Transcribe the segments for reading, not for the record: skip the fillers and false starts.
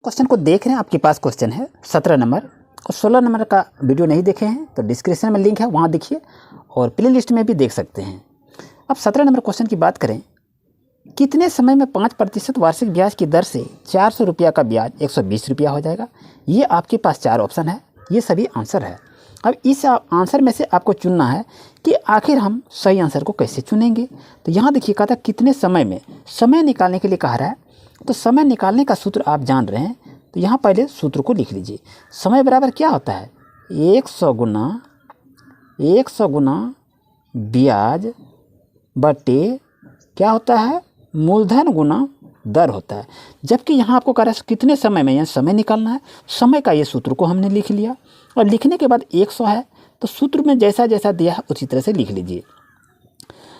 Question को देख रहे हैं, आपके पास क्वेश्चन है 17 नंबर और 16 नंबर का वीडियो नहीं देखे हैं तो डिस्क्रिप्शन में लिंक है, वहाँ देखिए और प्ले लिस्ट में भी देख सकते हैं। अब 17 नंबर क्वेश्चन की बात करें, कितने समय में 5% वार्षिक ब्याज की दर से 400 रुपया का ब्याज 120 रुपया हो जाएगा। ये आपके पास 4 ऑप्शन है, ये सभी आंसर है। अब इस आंसर में से आपको चुनना है कि आखिर हम सही आंसर को कैसे चुनेंगे। तो यहाँ देखिए कहा था कितने समय में, समय निकालने के लिए कहा रहा है। तो समय निकालने का सूत्र आप जान रहे हैं, तो यहाँ पहले सूत्र को लिख लीजिए। समय बराबर क्या होता है, 100 गुना ब्याज बटे क्या होता है, मूलधन गुना दर होता है। जबकि यहाँ आपको कह रहा है कितने समय में, यहाँ समय निकालना है। समय का ये सूत्र को हमने लिख लिया और लिखने के बाद 100 है तो सूत्र में जैसा जैसा दिया है उसी तरह से लिख लीजिए।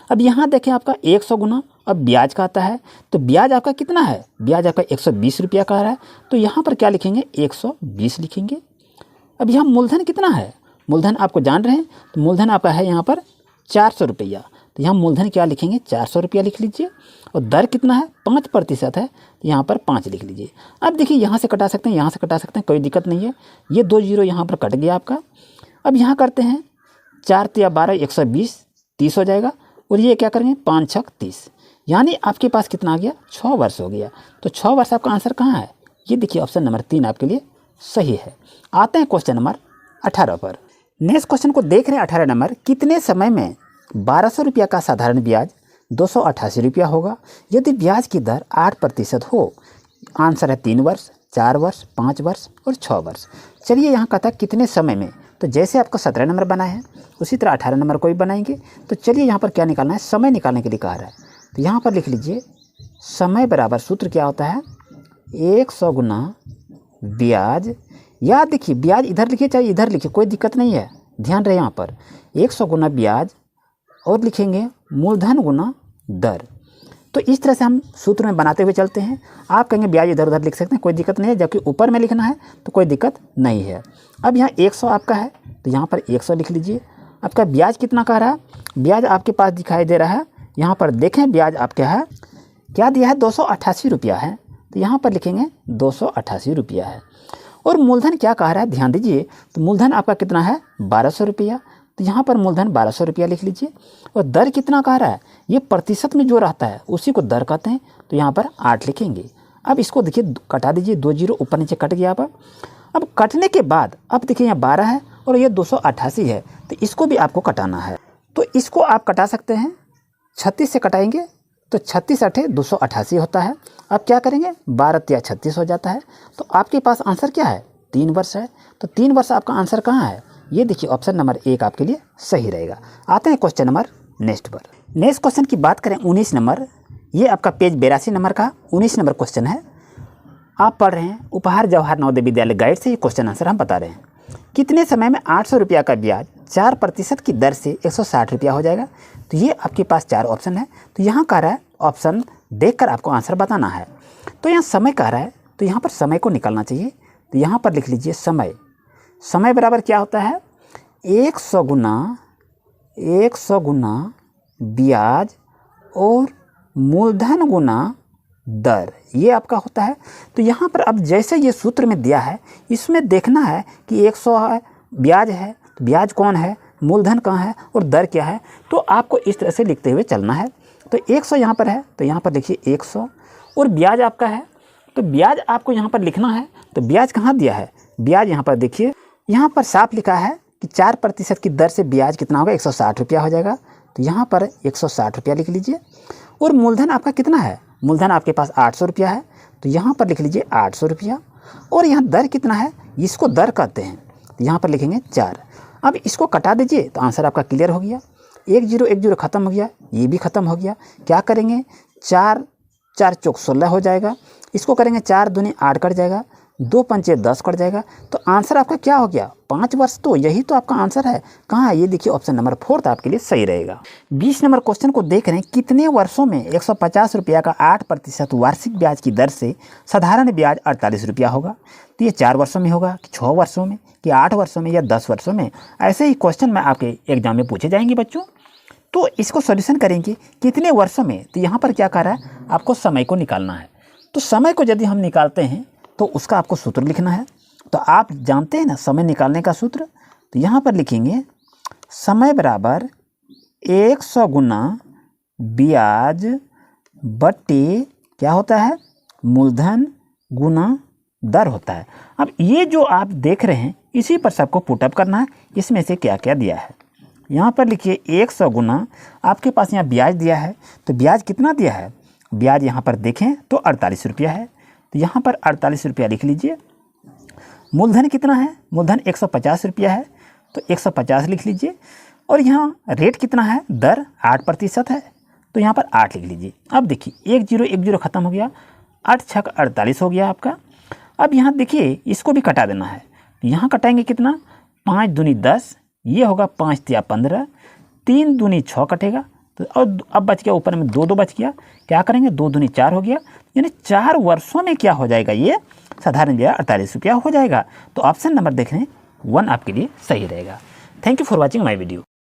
अब यहाँ देखें आपका 100 गुना, अब ब्याज का आता है तो ब्याज आपका कितना है, ब्याज आपका 120 रुपया का आ रहा है तो यहाँ पर क्या लिखेंगे, 120 लिखेंगे। अब यहाँ मूलधन कितना है, मूलधन आपको जान रहे हैं, तो मूलधन आपका है यहाँ पर 400 रुपया, तो यहाँ मूलधन क्या लिखेंगे, 400 रुपया लिख लीजिए। और दर कितना है, 5% है, तो यहाँ पर 5 लिख लीजिए। अब देखिए यहाँ से कटा सकते हैं, यहाँ से कटा सकते हैं, कोई दिक्कत नहीं है। ये 2 जीरो यहाँ पर कट गया आपका। अब यहाँ करते हैं 4 या 12 120, 30 हो जाएगा। और ये क्या करेंगे, 5 6 30, यानी आपके पास कितना आ गया, 6 वर्ष हो गया। तो 6 वर्ष आपका आंसर कहाँ है, ये देखिए ऑप्शन नंबर 3 आपके लिए सही है। आते हैं क्वेश्चन नंबर 18 पर। नेक्स्ट क्वेश्चन को देख रहे हैं 18 नंबर, कितने समय में 1200 रुपया का साधारण ब्याज 288 रुपया होगा यदि ब्याज की दर 8% हो। आंसर है 3 वर्ष, 4 वर्ष, 5 वर्ष और 6 वर्ष। चलिए यहाँ कहता है कितने समय में, तो जैसे आपको 17 नंबर बना है उसी तरह 18 नंबर को भी बनाएंगे। तो चलिए यहाँ पर क्या निकालना है, समय निकालने के लिए कहा रहा है। तो यहाँ पर लिख लीजिए समय बराबर सूत्र क्या होता है, 100 गुना ब्याज, याद देखिए ब्याज इधर लिखिए चाहे इधर लिखिए कोई दिक्कत नहीं है, ध्यान रहे यहाँ पर 100 गुना ब्याज और लिखेंगे मूलधन गुना दर। तो इस तरह से हम सूत्र में बनाते हुए चलते हैं। आप कहेंगे ब्याज इधर उधर लिख सकते हैं, कोई दिक्कत नहीं है, जबकि ऊपर में लिखना है तो कोई दिक्कत नहीं है। अब यहाँ 100 आपका है तो यहाँ पर 100 लिख लीजिए। आपका ब्याज कितना कह रहा है, ब्याज आपके पास दिखाई दे रहा है, यहाँ पर देखें ब्याज आपका है क्या दिया है, 288 रुपया है, तो यहाँ पर लिखेंगे 288 रुपया है। और मूलधन क्या कह रहा है, ध्यान दीजिए, तो मूलधन आपका कितना है, 1200 रुपया, तो यहाँ पर मूलधन 1200 रुपया लिख लीजिए। और दर कितना कह रहा है, ये प्रतिशत में जो रहता है उसी को दर कहते हैं, तो यहाँ पर 8 लिखेंगे। अब इसको देखिए कटा दीजिए, 2 जीरो ऊपर नीचे कट गया। अब कटने के बाद अब देखिए यहाँ 12 है और ये 288 है, तो इसको भी आपको कटाना है। तो इसको आप कटा सकते हैं, 36 से कटाएंगे तो 36 8 288 होता है। अब क्या करेंगे, 12 या 36 हो जाता है। तो आपके पास आंसर क्या है, 3 वर्ष है। तो 3 वर्ष आपका आंसर कहाँ है, ये देखिए ऑप्शन नंबर 1 आपके लिए सही रहेगा। आते हैं क्वेश्चन नंबर नेक्स्ट पर। नेक्स्ट क्वेश्चन की बात करें 19 नंबर, ये आपका पेज 82 नंबर का 19 नंबर क्वेश्चन है। आप पढ़ रहे हैं उपहार जवाहर नवोदय विद्यालय गाइड से, ये क्वेश्चन आंसर हम बता रहे हैं। कितने समय में 800 रुपया का ब्याज 4% की दर से 160 रुपया हो जाएगा। तो ये आपके पास 4 ऑप्शन है, तो यहाँ कह रहा है ऑप्शन देखकर आपको आंसर बताना है। तो यहाँ समय कह रहा है, तो यहाँ पर समय को निकालना चाहिए। तो यहाँ पर लिख लीजिए समय, समय बराबर क्या होता है, 100 गुना ब्याज और मूलधन गुना दर, ये आपका होता है। तो यहाँ पर अब जैसे ये सूत्र में दिया है इसमें देखना है कि 100 है, ब्याज है, तो ब्याज कौन है, मूलधन कहाँ है और दर क्या है। तो आपको इस तरह से लिखते हुए चलना है। तो 100 यहाँ पर है तो यहाँ पर लिखिए 100, और ब्याज आपका है तो ब्याज आपको यहाँ पर लिखना है। तो ब्याज कहाँ दिया है, ब्याज यहाँ पर देखिए, यहाँ पर साफ लिखा है कि 4% की दर से ब्याज कितना होगा, 160 रुपया हो जाएगा। तो यहाँ पर 160 रुपया लिख लीजिए। और मूलधन आपका कितना है, मूलधन आपके पास 800 रुपया है, तो यहाँ पर लिख लीजिए 800 रुपया। और यहाँ दर कितना है, इसको दर कहते हैं, तो यहाँ पर लिखेंगे 4। अब इसको कटा दीजिए तो आंसर आपका क्लियर हो गया। 1 जीरो खत्म हो गया, ये भी खत्म हो गया। क्या करेंगे, 4 4 चौक 16 हो जाएगा। इसको करेंगे 4 दूनी 8 कट जाएगा, 2 पंचे 10 कट जाएगा। तो आंसर आपका क्या हो गया, 5 वर्ष। तो यही तो आपका आंसर है। कहाँ है, ये देखिए ऑप्शन नंबर 4 आपके लिए सही रहेगा। 20 नंबर क्वेश्चन को देख रहे हैं, कितने वर्षों में 150 रुपया का 8% वार्षिक ब्याज की दर से साधारण ब्याज 48 रुपया होगा। तो ये 4 वर्षों में होगा कि 6 वर्षों में कि 8 वर्षों में या 10 वर्षों में, ऐसे ही क्वेश्चन में आपके एग्जाम में पूछे जाएंगे बच्चों। तो इसको सॉल्यूशन करेंगे कितने वर्षों में, तो यहाँ पर क्या कह रहा है, आपको समय को निकालना है। तो समय को यदि हम निकालते हैं तो उसका आपको सूत्र लिखना है। तो आप जानते हैं ना समय निकालने का सूत्र, तो यहाँ पर लिखेंगे समय बराबर 100 गुना ब्याज बट्टे क्या होता है, मूलधन गुना दर होता है। अब ये जो आप देख रहे हैं इसी पर सबको पुटअप करना है, इसमें से क्या क्या दिया है। यहाँ पर लिखिए 100 गुना, आपके पास यहाँ ब्याज दिया है, तो ब्याज कितना दिया है, ब्याज यहाँ पर देखें तो 48 रुपया है, तो यहाँ पर 48 रुपया लिख लीजिए। मूलधन कितना है, मूलधन 150 रुपया है, तो 150 लिख लीजिए। और यहाँ रेट कितना है, दर 8% है, तो यहाँ पर 8 लिख लीजिए। अब देखिए 1 0 खत्म हो गया, 8 छक 48 हो गया आपका। अब यहाँ देखिए इसको भी कटा देना है, यहाँ कटाएंगे कितना, 5 दूनी 10, ये होगा 5 तिया 15, 3 दूनी 6 कटेगा, तो और अब बच गया ऊपर में 2 2 बच गया, क्या करेंगे 2 दूनी 4 हो गया, यानी 4 वर्षों में क्या हो जाएगा, ये साधारण ब्याज 48 रुपया हो जाएगा। तो ऑप्शन नंबर देख रहे हैं 1 आपके लिए सही रहेगा। Thank you for watching my video.